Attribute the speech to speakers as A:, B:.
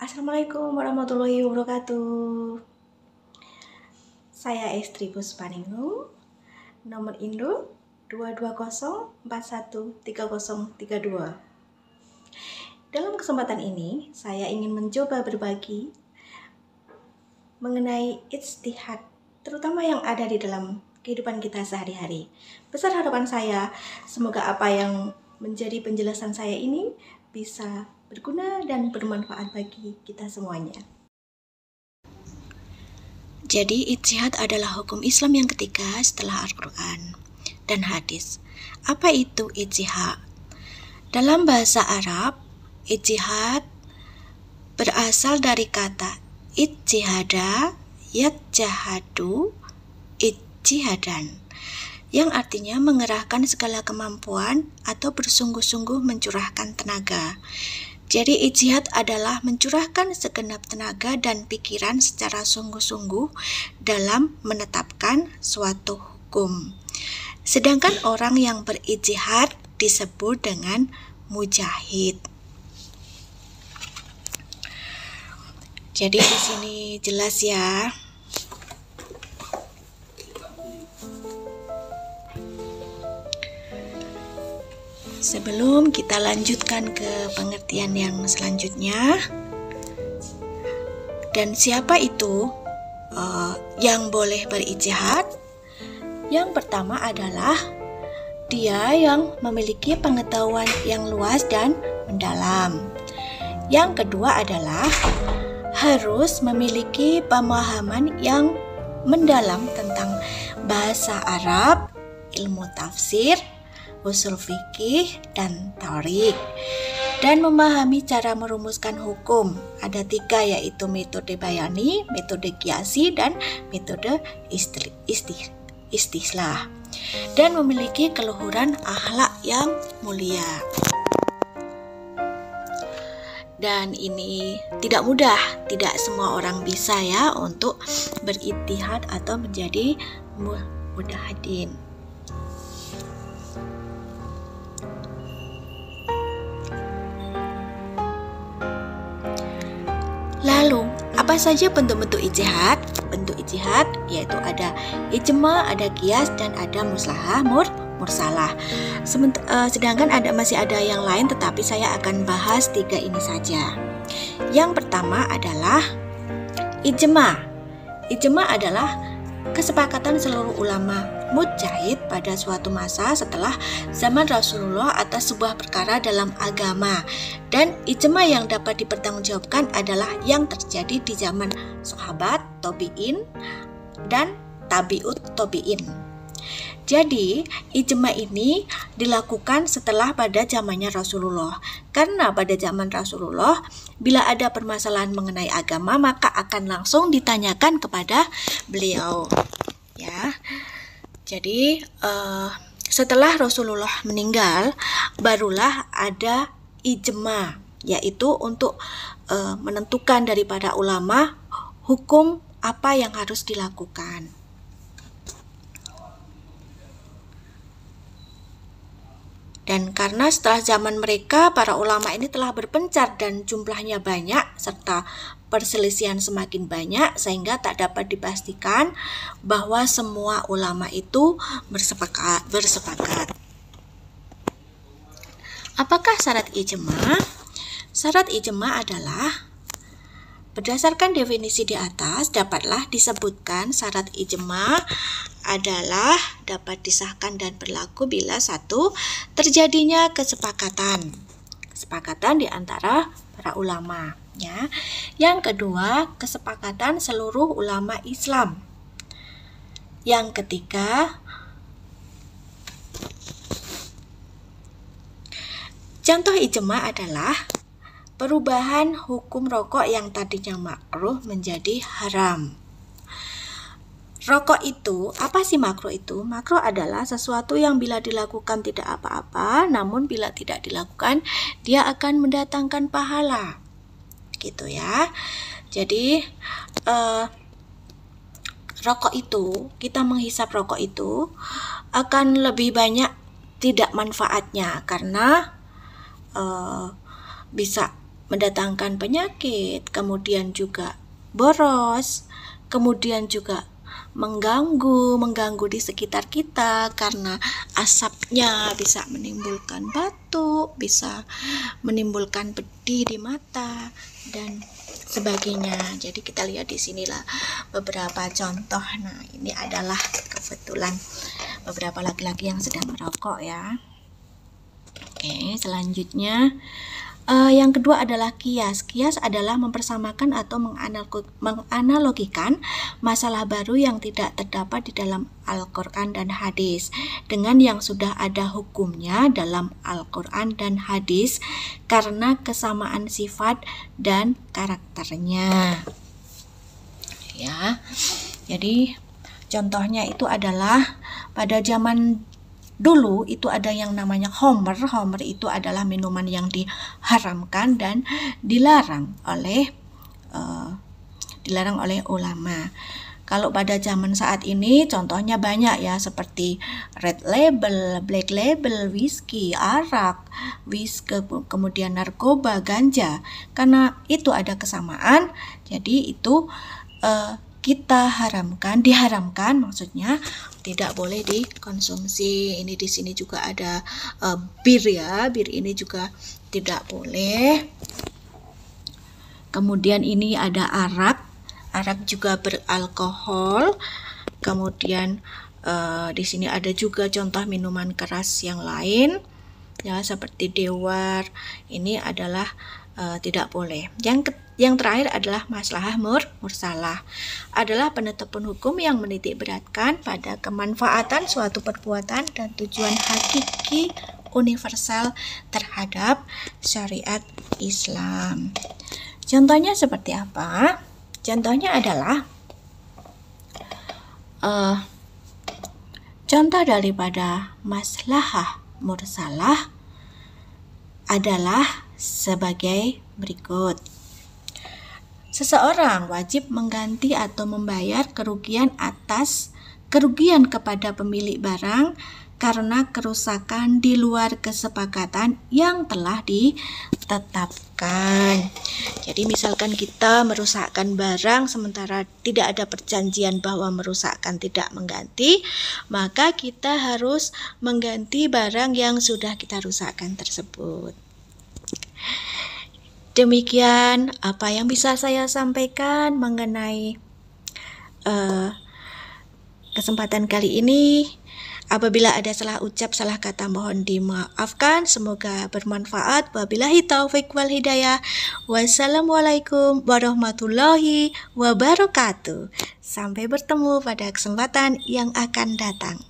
A: Assalamualaikum warahmatullahi wabarakatuh. Saya Estri Puspaningrum, nomor induk 220413032. Dalam kesempatan ini, saya ingin mencoba berbagi mengenai ijtihad, terutama yang ada di dalam kehidupan kita sehari-hari. Besar harapan saya, semoga apa yang menjadi penjelasan saya ini bisa berguna dan bermanfaat bagi kita semuanya. Jadi, ijtihad adalah hukum Islam yang ketiga setelah Al-Quran dan hadis. Apa itu ijtihad? Dalam bahasa Arab, ijtihad berasal dari kata ijtihada, yajtahadu, ijtihadan, yang artinya mengerahkan segala kemampuan atau bersungguh-sungguh mencurahkan tenaga. Jadi ijtihad adalah mencurahkan segenap tenaga dan pikiran secara sungguh-sungguh dalam menetapkan suatu hukum. Sedangkan orang yang berijtihad disebut dengan mujahid. Jadi di sini jelas ya. Sebelum kita lanjutkan ke pengertian yang selanjutnya, dan siapa itu yang boleh berijtihad? Yang pertama adalah dia yang memiliki pengetahuan yang luas dan mendalam. Yang kedua adalah harus memiliki pemahaman yang mendalam tentang bahasa Arab, ilmu tafsir, usul fikih, dan tarik, dan memahami cara merumuskan hukum. Ada 3, yaitu metode bayani, metode kiasi, dan metode istislah, dan memiliki keluhuran akhlak yang mulia. Dan ini tidak mudah, tidak semua orang bisa ya untuk berijtihad atau menjadi mujtahidin. Lalu, apa saja bentuk-bentuk ijtihad? Bentuk ijtihad yaitu ada ijma, ada qiyas, dan ada muslahah mursalah. Sedangkan masih ada yang lain, tetapi saya akan bahas 3 ini saja. Yang pertama adalah ijma. Ijma adalah kesepakatan seluruh ulama mujtahid pada suatu masa setelah zaman Rasulullah atas sebuah perkara dalam agama. Dan ijma yang dapat dipertanggungjawabkan adalah yang terjadi di zaman sahabat, tabi'in, dan tabi'ut tabi'in. Jadi, ijma ini dilakukan setelah pada zamannya Rasulullah. Karena pada zaman Rasulullah, bila ada permasalahan mengenai agama, maka akan langsung ditanyakan kepada beliau. Ya. Jadi, setelah Rasulullah meninggal, barulah ada ijma, yaitu untuk menentukan daripada ulama hukum apa yang harus dilakukan. Dan karena setelah zaman mereka, para ulama ini telah berpencar dan jumlahnya banyak, serta perselisihan semakin banyak, sehingga tak dapat dipastikan bahwa semua ulama itu bersepakat. Apakah syarat ijma? Syarat ijma adalah, berdasarkan definisi di atas, dapatlah disebutkan syarat ijma adalah dapat disahkan dan berlaku bila 1. Terjadinya kesepakatan di antara para ulama, ya. Yang kedua, kesepakatan seluruh ulama Islam. Yang ketiga, contoh ijma adalah perubahan hukum rokok yang tadinya makruh menjadi haram. Rokok itu, apa sih makruh itu? Makruh adalah sesuatu yang bila dilakukan tidak apa-apa, namun bila tidak dilakukan, dia akan mendatangkan pahala. Gitu ya. Jadi, rokok itu, kita menghisap rokok itu, akan lebih banyak tidak manfaatnya, karena bisa mendatangkan penyakit, kemudian juga boros, kemudian juga mengganggu di sekitar kita karena asapnya bisa menimbulkan batuk, bisa menimbulkan pedih di mata dan sebagainya. Jadi kita lihat di sinilah beberapa contoh. Nah, ini adalah kebetulan beberapa laki-laki yang sedang merokok ya. Oke, selanjutnya yang kedua adalah kias. Kias adalah mempersamakan atau menganalogikan masalah baru yang tidak terdapat di dalam Al-Quran dan hadis dengan yang sudah ada hukumnya dalam Al-Quran dan hadis karena kesamaan sifat dan karakternya. Ya, jadi contohnya itu adalah pada zaman dulu itu ada yang namanya homer. Homer itu adalah minuman yang diharamkan dan dilarang oleh ulama. Kalau pada zaman saat ini contohnya banyak ya, seperti red label, black label, whisky, arak, kemudian narkoba, ganja. Karena itu ada kesamaan, jadi itu kita diharamkan maksudnya tidak boleh dikonsumsi. Ini di sini juga ada bir ya, bir ini juga tidak boleh. Kemudian ini ada arak juga beralkohol. Kemudian di sini ada juga contoh minuman keras yang lain ya, seperti dewar. Ini adalah tidak boleh. Yang terakhir adalah maslahah mursalah, adalah penetapan hukum yang menitik beratkan pada kemanfaatan suatu perbuatan dan tujuan hakiki universal terhadap syariat Islam. Contohnya seperti apa? Contohnya adalah contoh daripada maslahah mursalah adalah sebagai berikut. Seseorang wajib mengganti atau membayar kerugian kepada pemilik barang karena kerusakan di luar kesepakatan yang telah ditetapkan. Jadi misalkan kita merusakkan barang sementara tidak ada perjanjian bahwa merusakkan tidak mengganti, maka kita harus mengganti barang yang sudah kita rusakkan tersebut. Demikian apa yang bisa saya sampaikan mengenai kesempatan kali ini. Apabila ada salah ucap, salah kata, mohon dimaafkan. Semoga bermanfaat. Wabillahi taufik wal hidayah. Wassalamualaikum warahmatullahi wabarakatuh. Sampai bertemu pada kesempatan yang akan datang.